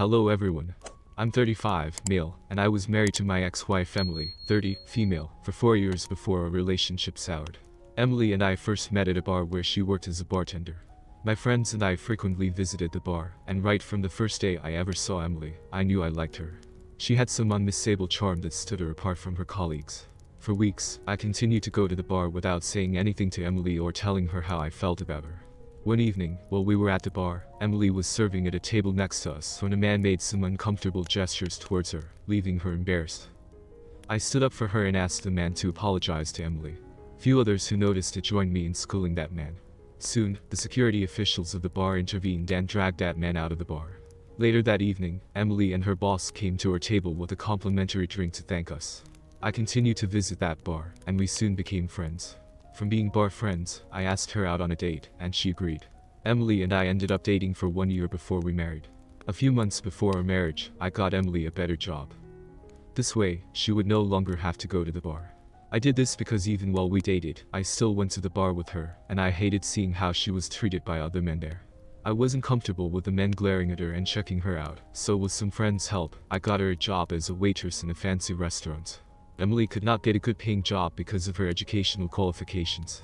Hello everyone. I'm 35, male, and I was married to my ex-wife Emily, 30, female, for 4 years before our relationship soured. Emily and I first met at a bar where she worked as a bartender. My friends and I frequently visited the bar, and right from the first day I ever saw Emily, I knew I liked her. She had some unmistakable charm that stood her apart from her colleagues. For weeks, I continued to go to the bar without saying anything to Emily or telling her how I felt about her. One evening, while we were at the bar, Emily was serving at a table next to us when a man made some uncomfortable gestures towards her, leaving her embarrassed. I stood up for her and asked the man to apologize to Emily. Few others who noticed it joined me in schooling that man. Soon, the security officials of the bar intervened and dragged that man out of the bar. Later that evening, Emily and her boss came to our table with a complimentary drink to thank us. I continued to visit that bar, and we soon became friends. From being bar friends, I asked her out on a date, and she agreed. Emily and I ended up dating for 1 year before we married. A few months before our marriage, I got Emily a better job. This way, she would no longer have to go to the bar. I did this because even while we dated, I still went to the bar with her, and I hated seeing how she was treated by other men there. I wasn't comfortable with the men glaring at her and checking her out, so with some friends' help, I got her a job as a waitress in a fancy restaurant. Emily could not get a good paying job because of her educational qualifications.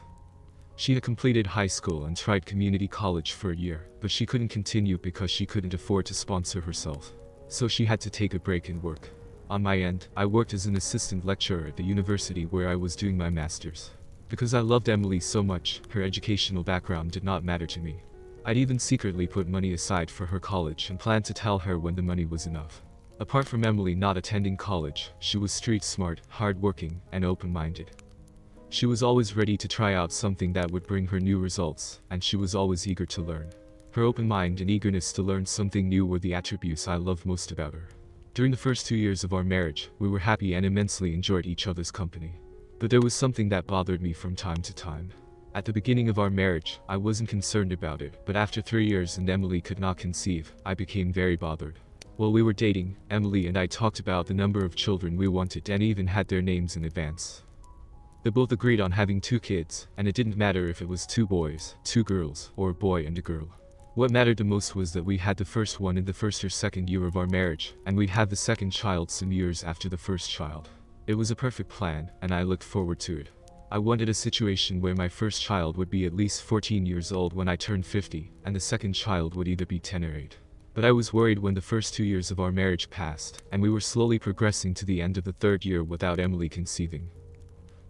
She had completed high school and tried community college for a year, but she couldn't continue because she couldn't afford to sponsor herself. So she had to take a break and work. On my end, I worked as an assistant lecturer at the university where I was doing my master's. Because I loved Emily so much, her educational background did not matter to me. I'd even secretly put money aside for her college and planned to tell her when the money was enough. Apart from Emily not attending college, she was street smart, hardworking, and open-minded. She was always ready to try out something that would bring her new results, and she was always eager to learn. Her open mind and eagerness to learn something new were the attributes I loved most about her. During the first 2 years of our marriage, we were happy and immensely enjoyed each other's company. But there was something that bothered me from time to time. At the beginning of our marriage, I wasn't concerned about it, but after 3 years and Emily could not conceive, I became very bothered. While we were dating, Emily and I talked about the number of children we wanted and even had their names in advance. They both agreed on having 2 kids, and it didn't matter if it was 2 boys, 2 girls, or a boy and a girl. What mattered the most was that we had the first one in the first or second year of our marriage, and we'd have the second child some years after the first child. It was a perfect plan, and I looked forward to it. I wanted a situation where my first child would be at least 14 years old when I turned 50, and the second child would either be 10 or 8. But I was worried when the first 2 years of our marriage passed, and we were slowly progressing to the end of the 3rd year without Emily conceiving.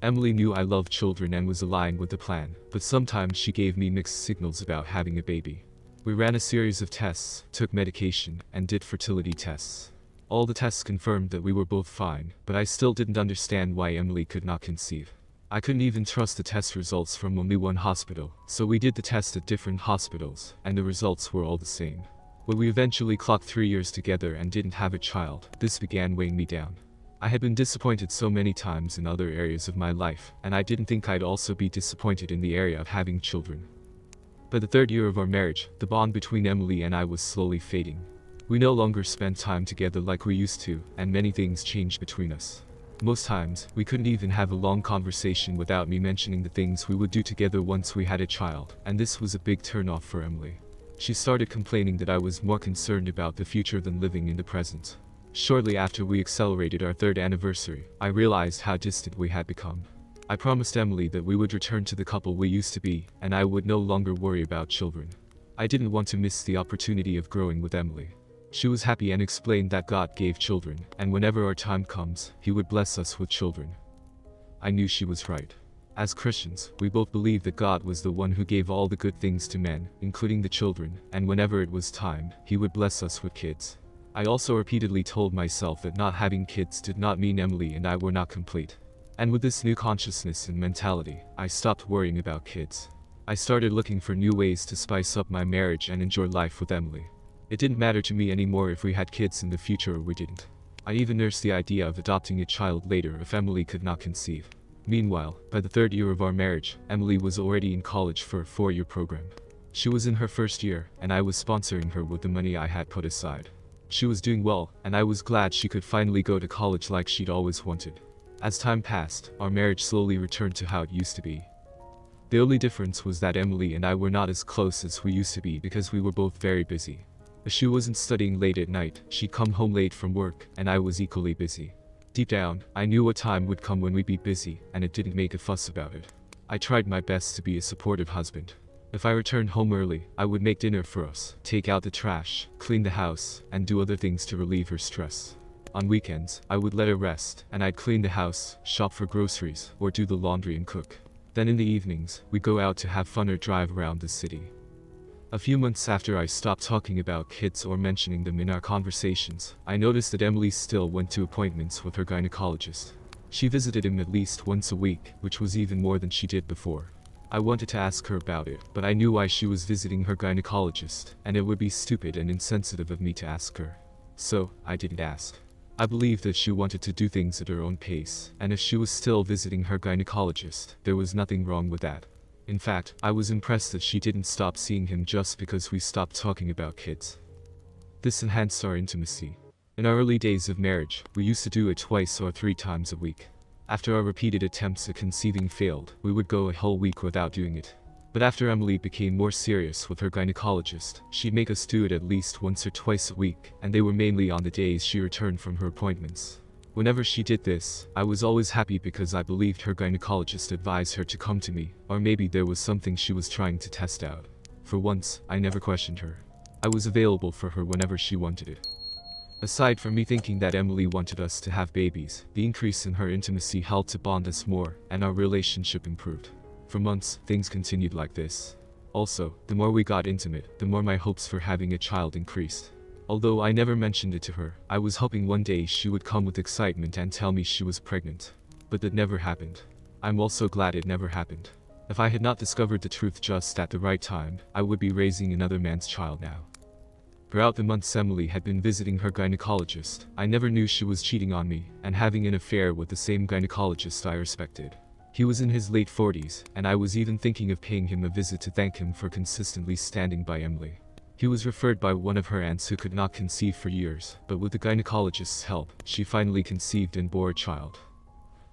Emily knew I loved children and was aligned with the plan, but sometimes she gave me mixed signals about having a baby. We ran a series of tests, took medication, and did fertility tests. All the tests confirmed that we were both fine, but I still didn't understand why Emily could not conceive. I couldn't even trust the test results from only one hospital, so we did the test at different hospitals, and the results were all the same. When we eventually clocked 3 years together and didn't have a child, this began weighing me down. I had been disappointed so many times in other areas of my life, and I didn't think I'd also be disappointed in the area of having children. By the 3rd year of our marriage, the bond between Emily and I was slowly fading. We no longer spent time together like we used to, and many things changed between us. Most times, we couldn't even have a long conversation without me mentioning the things we would do together once we had a child, and this was a big turn-off for Emily. She started complaining that I was more concerned about the future than living in the present. Shortly after we accelerated our 3rd anniversary, I realized how distant we had become. I promised Emily that we would return to the couple we used to be, and I would no longer worry about children. I didn't want to miss the opportunity of growing with Emily. She was happy and explained that God gave children, and whenever our time comes, He would bless us with children. I knew she was right. As Christians, we both believed that God was the one who gave all the good things to men, including the children, and whenever it was time, He would bless us with kids. I also repeatedly told myself that not having kids did not mean Emily and I were not complete. And with this new consciousness and mentality, I stopped worrying about kids. I started looking for new ways to spice up my marriage and enjoy life with Emily. It didn't matter to me anymore if we had kids in the future or we didn't. I even nursed the idea of adopting a child later if Emily could not conceive. Meanwhile, by the 3rd year of our marriage, Emily was already in college for a 4-year program. She was in her first year, and I was sponsoring her with the money I had put aside. She was doing well, and I was glad she could finally go to college like she'd always wanted. As time passed, our marriage slowly returned to how it used to be. The only difference was that Emily and I were not as close as we used to be because we were both very busy. If she wasn't studying late at night, she'd come home late from work, and I was equally busy. Deep down, I knew a time would come when we'd be busy, and it didn't make a fuss about it. I tried my best to be a supportive husband. If I returned home early, I would make dinner for us, take out the trash, clean the house, and do other things to relieve her stress. On weekends, I would let her rest, and I'd clean the house, shop for groceries, or do the laundry and cook. Then in the evenings, we'd go out to have fun or drive around the city. A few months after I stopped talking about kids or mentioning them in our conversations, I noticed that Emily still went to appointments with her gynecologist. She visited him at least once a week, which was even more than she did before. I wanted to ask her about it, but I knew why she was visiting her gynecologist, and it would be stupid and insensitive of me to ask her. So, I didn't ask. I believed that she wanted to do things at her own pace, and if she was still visiting her gynecologist, there was nothing wrong with that. In fact, I was impressed that she didn't stop seeing him just because we stopped talking about kids. This enhanced our intimacy. In our early days of marriage, we used to do it 2 or 3 times a week. After our repeated attempts at conceiving failed, we would go a whole week without doing it. But after Emily became more serious with her gynecologist, she'd make us do it at least once or twice a week, and they were mainly on the days she returned from her appointments. Whenever she did this, I was always happy because I believed her gynecologist advised her to come to me, or maybe there was something she was trying to test out. For once, I never questioned her. I was available for her whenever she wanted it. Aside from me thinking that Emily wanted us to have babies, the increase in her intimacy helped to bond us more, and our relationship improved. For months, things continued like this. Also, the more we got intimate, the more my hopes for having a child increased. Although I never mentioned it to her, I was hoping one day she would come with excitement and tell me she was pregnant. But that never happened. I'm also glad it never happened. If I had not discovered the truth just at the right time, I would be raising another man's child now. Throughout the months Emily had been visiting her gynecologist, I never knew she was cheating on me and having an affair with the same gynecologist I respected. He was in his late 40s, and I was even thinking of paying him a visit to thank him for consistently standing by Emily. He was referred by one of her aunts who could not conceive for years, but with the gynecologist's help, she finally conceived and bore a child.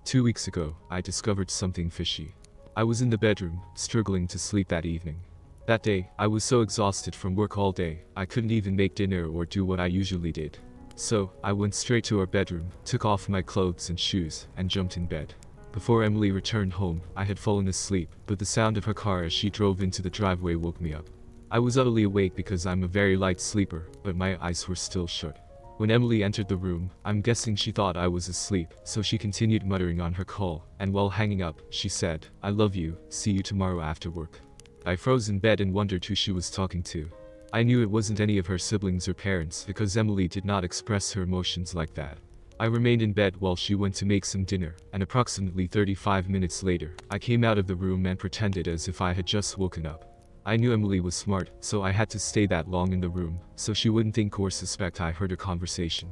2 weeks ago, I discovered something fishy. I was in the bedroom, struggling to sleep that evening. That day, I was so exhausted from work all day, I couldn't even make dinner or do what I usually did. So, I went straight to our bedroom, took off my clothes and shoes, and jumped in bed. Before Emily returned home, I had fallen asleep, but the sound of her car as she drove into the driveway woke me up. I was utterly awake because I'm a very light sleeper, but my eyes were still shut. When Emily entered the room, I'm guessing she thought I was asleep, so she continued muttering on her call, and while hanging up, she said, "I love you, see you tomorrow after work." I froze in bed and wondered who she was talking to. I knew it wasn't any of her siblings or parents because Emily did not express her emotions like that. I remained in bed while she went to make some dinner, and approximately 35 minutes later, I came out of the room and pretended as if I had just woken up. I knew Emily was smart, so I had to stay that long in the room, so she wouldn't think or suspect I heard her conversation.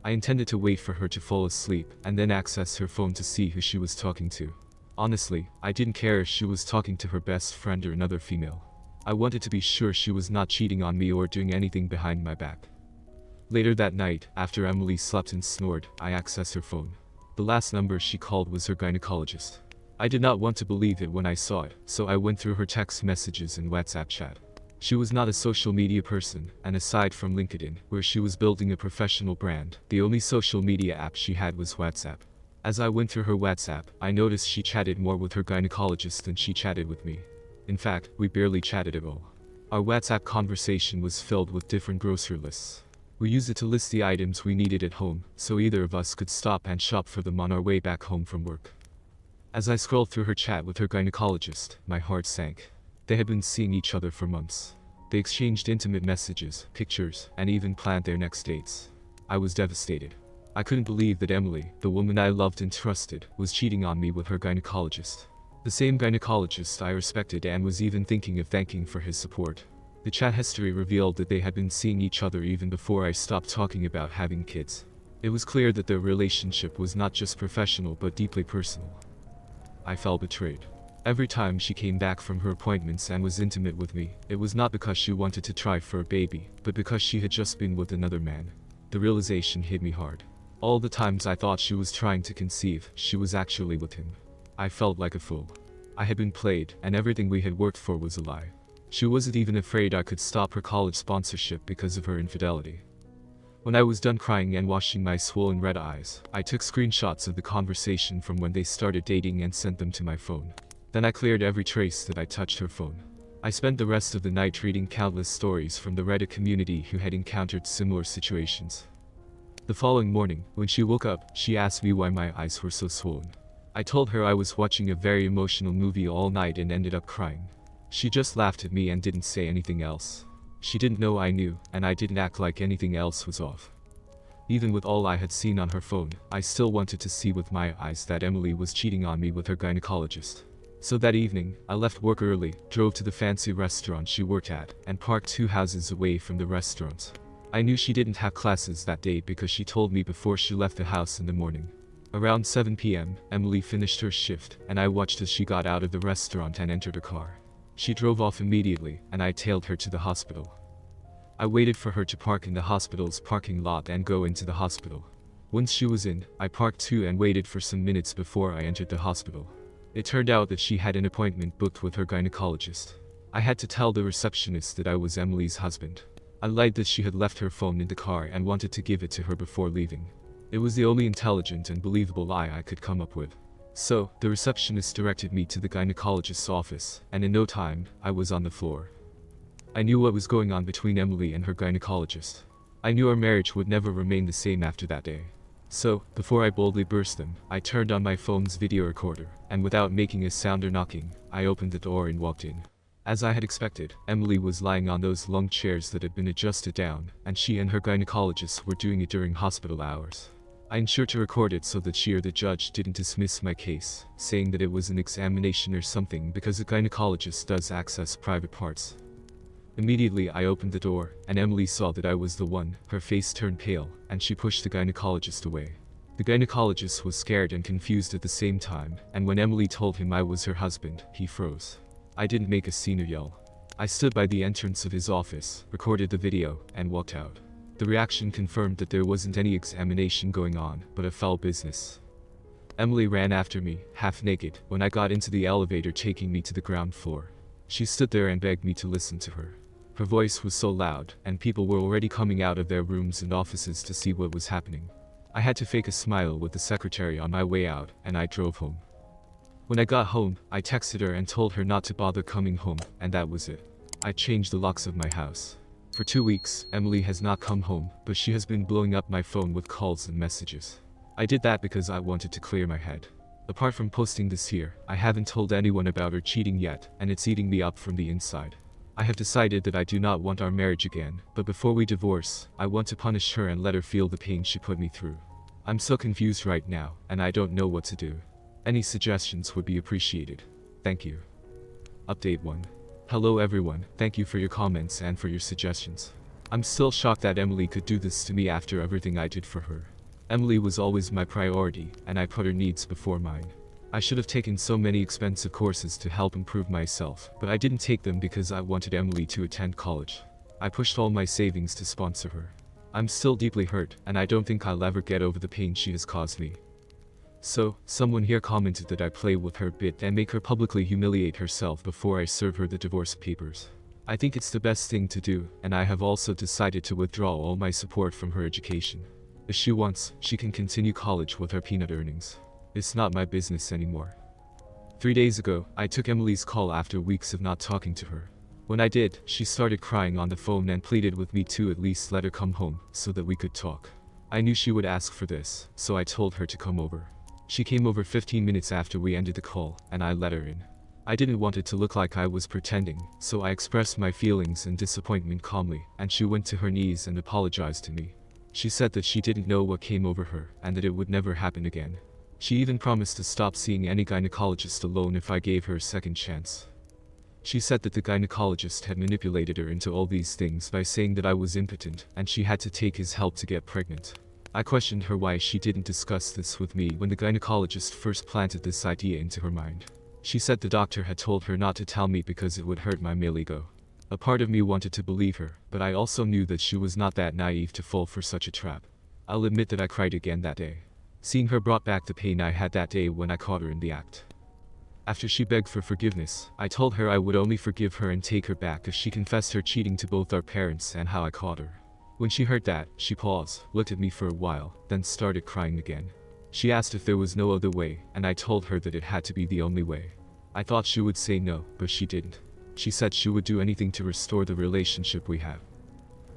I intended to wait for her to fall asleep, and then access her phone to see who she was talking to. Honestly, I didn't care if she was talking to her best friend or another female. I wanted to be sure she was not cheating on me or doing anything behind my back. Later that night, after Emily slept and snored, I accessed her phone. The last number she called was her gynecologist. I did not want to believe it when I saw it, so I went through her text messages and WhatsApp chat. She was not a social media person, and aside from LinkedIn, where she was building a professional brand, the only social media app she had was WhatsApp. As I went through her WhatsApp, I noticed she chatted more with her gynecologist than she chatted with me. In fact, we barely chatted at all. Our WhatsApp conversation was filled with different grocery lists. We used it to list the items we needed at home, so either of us could stop and shop for them on our way back home from work. As I scrolled through her chat with her gynecologist, my heart sank. They had been seeing each other for months. They exchanged intimate messages, pictures, and even planned their next dates. I was devastated. I couldn't believe that Emily, the woman I loved and trusted, was cheating on me with her gynecologist. The same gynecologist I respected and was even thinking of thanking for his support. The chat history revealed that they had been seeing each other even before I stopped talking about having kids. It was clear that their relationship was not just professional but deeply personal. I felt betrayed. Every time she came back from her appointments and was intimate with me, it was not because she wanted to try for a baby, but because she had just been with another man. The realization hit me hard. All the times I thought she was trying to conceive, she was actually with him. I felt like a fool. I had been played, and everything we had worked for was a lie. She wasn't even afraid I could stop her college sponsorship because of her infidelity. When I was done crying and washing my swollen red eyes, I took screenshots of the conversation from when they started dating and sent them to my phone. Then I cleared every trace that I touched her phone. I spent the rest of the night reading countless stories from the Reddit community who had encountered similar situations. The following morning, when she woke up, she asked me why my eyes were so swollen. I told her I was watching a very emotional movie all night and ended up crying. She just laughed at me and didn't say anything else. She didn't know I knew, and I didn't act like anything else was off. Even with all I had seen on her phone, I still wanted to see with my eyes that Emily was cheating on me with her gynecologist. So that evening, I left work early, drove to the fancy restaurant she worked at, and parked 2 houses away from the restaurant. I knew she didn't have classes that day because she told me before she left the house in the morning. Around 7 p.m., Emily finished her shift, and I watched as she got out of the restaurant and entered her car. She drove off immediately, and I tailed her to the hospital. I waited for her to park in the hospital's parking lot and go into the hospital. Once she was in, I parked too and waited for some minutes before I entered the hospital. It turned out that she had an appointment booked with her gynecologist. I had to tell the receptionist that I was Emily's husband. I lied that she had left her phone in the car and wanted to give it to her before leaving. It was the only intelligent and believable lie I could come up with. So, the receptionist directed me to the gynecologist's office, and in no time, I was on the floor. I knew what was going on between Emily and her gynecologist. I knew our marriage would never remain the same after that day. So, before I boldly burst them, I turned on my phone's video recorder, and without making a sound or knocking, I opened the door and walked in. As I had expected, Emily was lying on those long chairs that had been adjusted down, and she and her gynecologist were doing it during hospital hours. I ensured to record it so that she or the judge didn't dismiss my case, saying that it was an examination or something because a gynecologist does access private parts. Immediately I opened the door, and Emily saw that I was the one. Her face turned pale, and she pushed the gynecologist away. The gynecologist was scared and confused at the same time, and when Emily told him I was her husband, he froze. I didn't make a scene or yell. I stood by the entrance of his office, recorded the video, and walked out. The reaction confirmed that there wasn't any examination going on, but a foul business. Emily ran after me, half naked, when I got into the elevator taking me to the ground floor. She stood there and begged me to listen to her. Her voice was so loud, and people were already coming out of their rooms and offices to see what was happening. I had to fake a smile with the secretary on my way out, and I drove home. When I got home, I texted her and told her not to bother coming home, and that was it. I changed the locks of my house. For 2 weeks, Emily has not come home, but she has been blowing up my phone with calls and messages. I did that because I wanted to clear my head. Apart from posting this here, I haven't told anyone about her cheating yet, and it's eating me up from the inside. I have decided that I do not want our marriage again, but before we divorce, I want to punish her and let her feel the pain she put me through. I'm so confused right now, and I don't know what to do. Any suggestions would be appreciated. Thank you. Update 1. Hello everyone, thank you for your comments and for your suggestions. I'm still shocked that Emily could do this to me after everything I did for her. Emily was always my priority, and I put her needs before mine. I should have taken so many expensive courses to help improve myself, but I didn't take them because I wanted Emily to attend college. I pushed all my savings to sponsor her. I'm still deeply hurt, and I don't think I'll ever get over the pain she has caused me. So, someone here commented that I play with her a bit and make her publicly humiliate herself before I serve her the divorce papers. I think it's the best thing to do, and I have also decided to withdraw all my support from her education. If she wants, she can continue college with her peanut earnings. It's not my business anymore. 3 days ago, I took Emily's call after weeks of not talking to her. When I did, she started crying on the phone and pleaded with me to at least let her come home, so that we could talk. I knew she would ask for this, so I told her to come over. She came over 15 minutes after we ended the call, and I let her in. I didn't want it to look like I was pretending, so I expressed my feelings and disappointment calmly, and she went to her knees and apologized to me. She said that she didn't know what came over her, and that it would never happen again. She even promised to stop seeing any gynecologist alone if I gave her a second chance. She said that the gynecologist had manipulated her into all these things by saying that I was impotent, and she had to take his help to get pregnant. I questioned her why she didn't discuss this with me when the gynecologist first planted this idea into her mind. She said the doctor had told her not to tell me because it would hurt my male ego. A part of me wanted to believe her, but I also knew that she was not that naive to fall for such a trap. I'll admit that I cried again that day. Seeing her brought back the pain I had that day when I caught her in the act. After she begged for forgiveness, I told her I would only forgive her and take her back if she confessed her cheating to both our parents and how I caught her. When she heard that, she paused, looked at me for a while, then started crying again. She asked if there was no other way, and I told her that it had to be the only way. I thought she would say no, but she didn't. She said she would do anything to restore the relationship we have.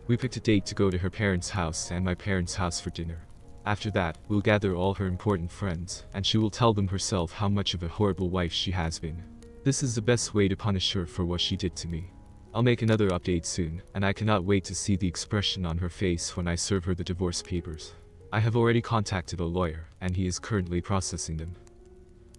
We picked a date to go to her parents' house and my parents' house for dinner. After that, we'll gather all her important friends, and she will tell them herself how much of a horrible wife she has been. This is the best way to punish her for what she did to me. I'll make another update soon, and I cannot wait to see the expression on her face when I serve her the divorce papers. I have already contacted a lawyer, and he is currently processing them.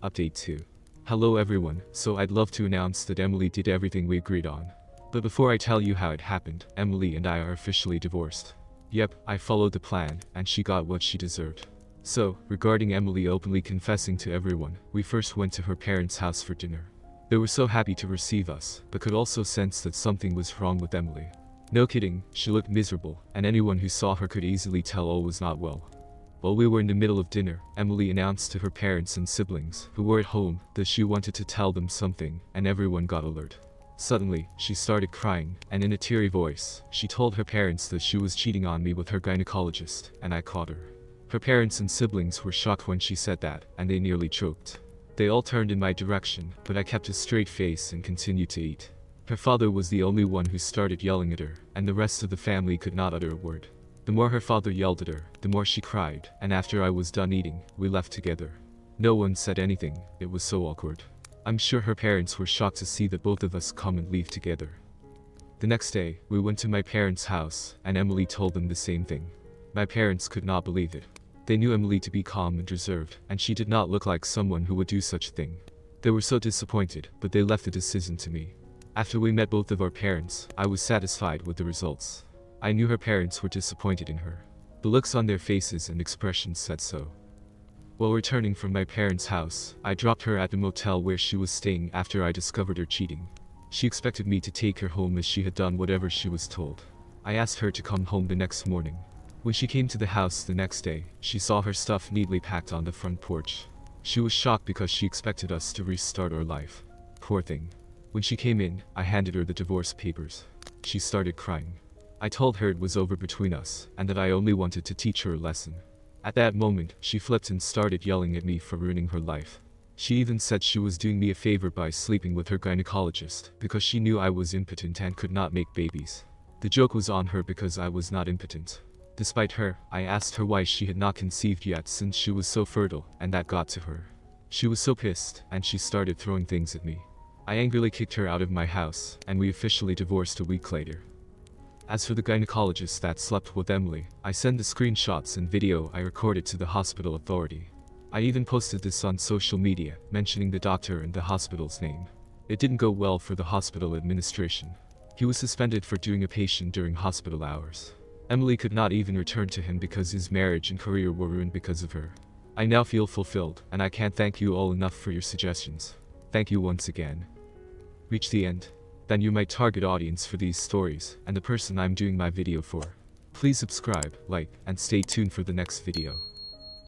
Update 2. Hello everyone, so I'd love to announce that Emily did everything we agreed on. But before I tell you how it happened, Emily and I are officially divorced. Yep, I followed the plan, and she got what she deserved. So, regarding Emily openly confessing to everyone, we first went to her parents' house for dinner. They were so happy to receive us, but could also sense that something was wrong with Emily. No kidding, she looked miserable, and anyone who saw her could easily tell all was not well. While we were in the middle of dinner, Emily announced to her parents and siblings, who were at home, that she wanted to tell them something, and everyone got alert. Suddenly, she started crying, and in a teary voice, she told her parents that she was cheating on me with her gynecologist, and I caught her. Her parents and siblings were shocked when she said that, and they nearly choked. They all turned in my direction, but I kept a straight face and continued to eat. Her father was the only one who started yelling at her, and the rest of the family could not utter a word. The more her father yelled at her, the more she cried, and after I was done eating, we left together. No one said anything, it was so awkward. I'm sure her parents were shocked to see that both of us come and leave together. The next day, we went to my parents' house, and Emily told them the same thing. My parents could not believe it. They knew Emily to be calm and reserved, and she did not look like someone who would do such a thing. They were so disappointed, but they left the decision to me. After we met both of our parents, I was satisfied with the results. I knew her parents were disappointed in her. The looks on their faces and expressions said so. While returning from my parents' house, I dropped her at the motel where she was staying after I discovered her cheating. She expected me to take her home as she had done whatever she was told. I asked her to come home the next morning. When she came to the house the next day, she saw her stuff neatly packed on the front porch. She was shocked because she expected us to restart our life. Poor thing. When she came in, I handed her the divorce papers. She started crying. I told her it was over between us, and that I only wanted to teach her a lesson. At that moment, she flipped and started yelling at me for ruining her life. She even said she was doing me a favor by sleeping with her gynecologist, because she knew I was impotent and could not make babies. The joke was on her because I was not impotent. Despite her, I asked her why she had not conceived yet since she was so fertile, and that got to her. She was so pissed, and she started throwing things at me. I angrily kicked her out of my house, and we officially divorced a week later. As for the gynecologist that slept with Emily, I sent the screenshots and video I recorded to the hospital authority. I even posted this on social media, mentioning the doctor and the hospital's name. It didn't go well for the hospital administration. He was suspended for doing a patient during hospital hours. Emily could not even return to him because his marriage and career were ruined because of her. I now feel fulfilled, and I can't thank you all enough for your suggestions. Thank you once again. Reach the end. Then you're my target audience for these stories, and the person I'm doing my video for. Please subscribe, like, and stay tuned for the next video.